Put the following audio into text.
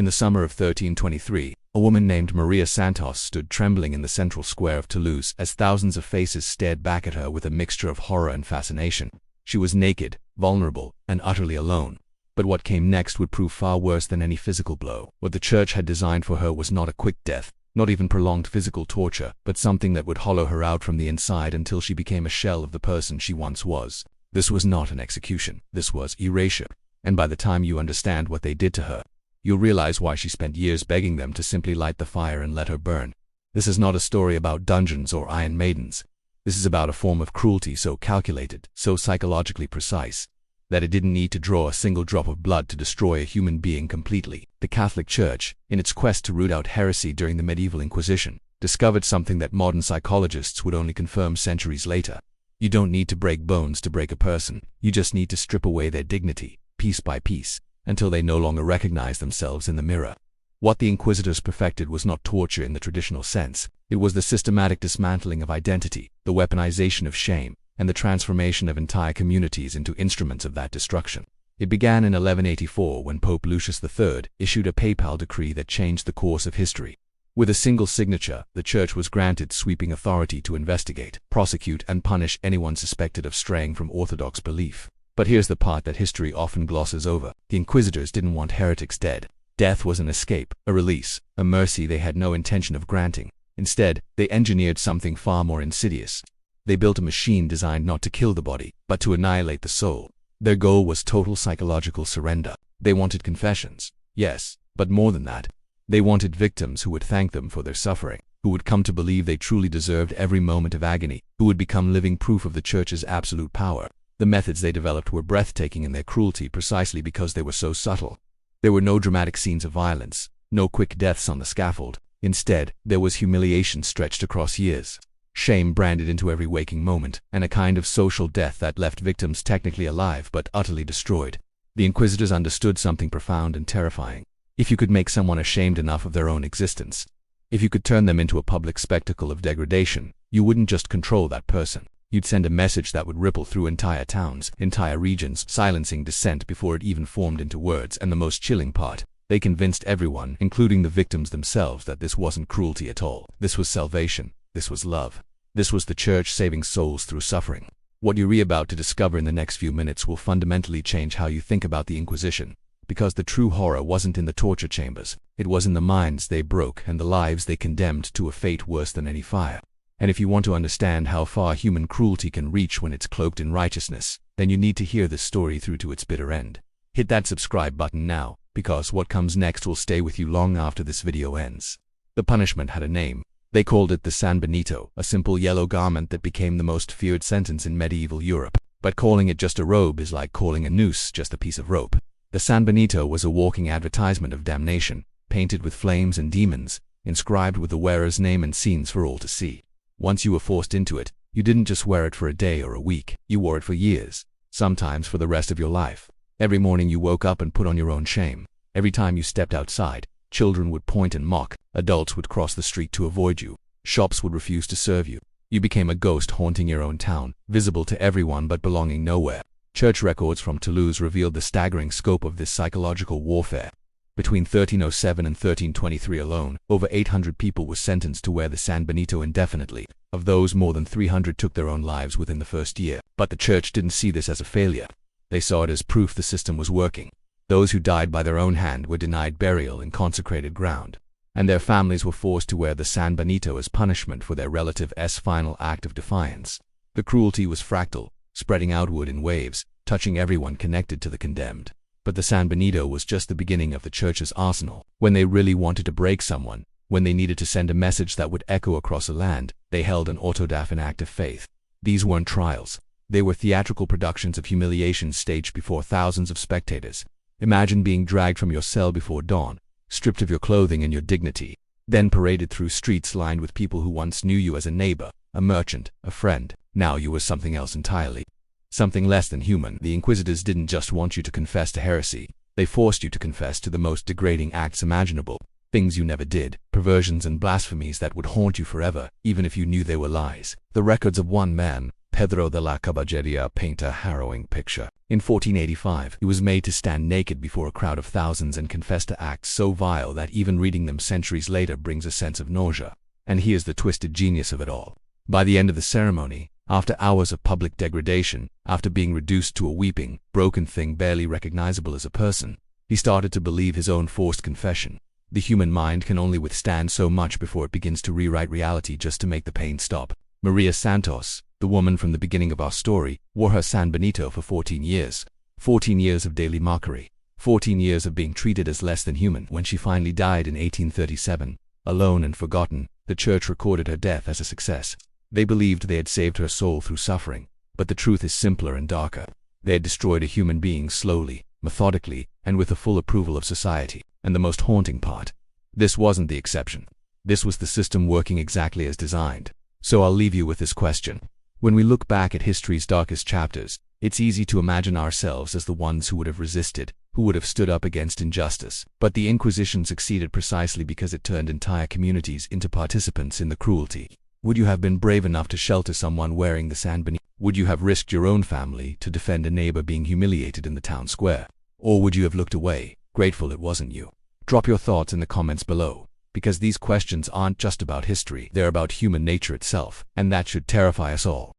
In the summer of 1323, a woman named Maria Santos stood trembling in the central square of Toulouse as thousands of faces stared back at her with a mixture of horror and fascination. She was naked, vulnerable, and utterly alone. But what came next would prove far worse than any physical blow. What the church had designed for her was not a quick death, not even prolonged physical torture, but something that would hollow her out from the inside until she became a shell of the person she once was. This was not an execution. This was erasure. And by the time you understand what they did to her, you'll realize why she spent years begging them to simply light the fire and let her burn. This is not a story about dungeons or iron maidens. This is about a form of cruelty so calculated, so psychologically precise, that it didn't need to draw a single drop of blood to destroy a human being completely. The Catholic Church, in its quest to root out heresy during the medieval Inquisition, discovered something that modern psychologists would only confirm centuries later. You don't need to break bones to break a person. You just need to strip away their dignity, piece by piece, until they no longer recognize themselves in the mirror. What the Inquisitors perfected was not torture in the traditional sense. It was the systematic dismantling of identity, the weaponization of shame, and the transformation of entire communities into instruments of that destruction. It began in 1184 when Pope Lucius III issued a papal decree that changed the course of history. With a single signature, the Church was granted sweeping authority to investigate, prosecute, and punish anyone suspected of straying from orthodox belief. But here's the part that history often glosses over. The Inquisitors didn't want heretics dead. Death was an escape, a release, a mercy they had no intention of granting. Instead, they engineered something far more insidious. They built a machine designed not to kill the body, but to annihilate the soul. Their goal was total psychological surrender. They wanted confessions, yes, but more than that. They wanted victims who would thank them for their suffering, who would come to believe they truly deserved every moment of agony, who would become living proof of the Church's absolute power. The methods they developed were breathtaking in their cruelty precisely because they were so subtle. There were no dramatic scenes of violence, no quick deaths on the scaffold. Instead, there was humiliation stretched across years, shame branded into every waking moment, and a kind of social death that left victims technically alive but utterly destroyed. The Inquisitors understood something profound and terrifying. If you could make someone ashamed enough of their own existence, if you could turn them into a public spectacle of degradation, you wouldn't just control that person. You'd send a message that would ripple through entire towns, entire regions, silencing dissent before it even formed into words. And the most chilling part, they convinced everyone, including the victims themselves, that this wasn't cruelty at all. This was salvation. This was love. This was the Church saving souls through suffering. What you're about to discover in the next few minutes will fundamentally change how you think about the Inquisition. Because the true horror wasn't in the torture chambers. It was in the minds they broke and the lives they condemned to a fate worse than any fire. And if you want to understand how far human cruelty can reach when it's cloaked in righteousness, then you need to hear this story through to its bitter end. Hit that subscribe button now, because what comes next will stay with you long after this video ends. The punishment had a name. They called it the San Benito, a simple yellow garment that became the most feared sentence in medieval Europe. But calling it just a robe is like calling a noose just a piece of rope. The San Benito was a walking advertisement of damnation, painted with flames and demons, inscribed with the wearer's name and scenes for all to see. Once you were forced into it, you didn't just wear it for a day or a week. You wore it for years, sometimes for the rest of your life. Every morning you woke up and put on your own shame. Every time you stepped outside, children would point and mock. Adults would cross the street to avoid you. Shops would refuse to serve you. You became a ghost haunting your own town, visible to everyone but belonging nowhere. Church records from Toulouse revealed the staggering scope of this psychological warfare. Between 1307 and 1323 alone, over 800 people were sentenced to wear the San Benito indefinitely. Of those, more than 300 took their own lives within the first year. But the Church didn't see this as a failure. They saw it as proof the system was working. Those who died by their own hand were denied burial in consecrated ground, and their families were forced to wear the San Benito as punishment for their relative's final act of defiance. The cruelty was fractal, spreading outward in waves, touching everyone connected to the condemned. But the San Benito was just the beginning of the Church's arsenal. When they really wanted to break someone, when they needed to send a message that would echo across a land, they held an autodaf in act of faith. These weren't trials. They were theatrical productions of humiliation staged before thousands of spectators. Imagine being dragged from your cell before dawn, stripped of your clothing and your dignity, then paraded through streets lined with people who once knew you as a neighbor, a merchant, a friend. Now you were something else entirely. Something less than human. The Inquisitors didn't just want you to confess to heresy. They forced you to confess to the most degrading acts imaginable. Things you never did, perversions and blasphemies that would haunt you forever, even if you knew they were lies. The records of one man, Pedro de la Caballeria, paint a harrowing picture. In 1485, he was made to stand naked before a crowd of thousands and confess to acts so vile that even reading them centuries later brings a sense of nausea. And here's the twisted genius of it all. By the end of the ceremony, after hours of public degradation, after being reduced to a weeping, broken thing barely recognizable as a person, he started to believe his own forced confession. The human mind can only withstand so much before it begins to rewrite reality just to make the pain stop. Maria Santos, the woman from the beginning of our story, wore her San Benito for 14 years. 14 years of daily mockery. 14 years of being treated as less than human. When she finally died in 1837, alone and forgotten, the church recorded her death as a success. They believed they had saved her soul through suffering, but the truth is simpler and darker. They had destroyed a human being slowly, methodically, and with the full approval of society. And the most haunting part, this wasn't the exception. This was the system working exactly as designed. So I'll leave you with this question. When we look back at history's darkest chapters, it's easy to imagine ourselves as the ones who would have resisted, who would have stood up against injustice. But the Inquisition succeeded precisely because it turned entire communities into participants in the cruelty. Would you have been brave enough to shelter someone wearing the San Benito? Would you have risked your own family to defend a neighbor being humiliated in the town square? Or would you have looked away, grateful it wasn't you? Drop your thoughts in the comments below, because these questions aren't just about history, they're about human nature itself, and that should terrify us all.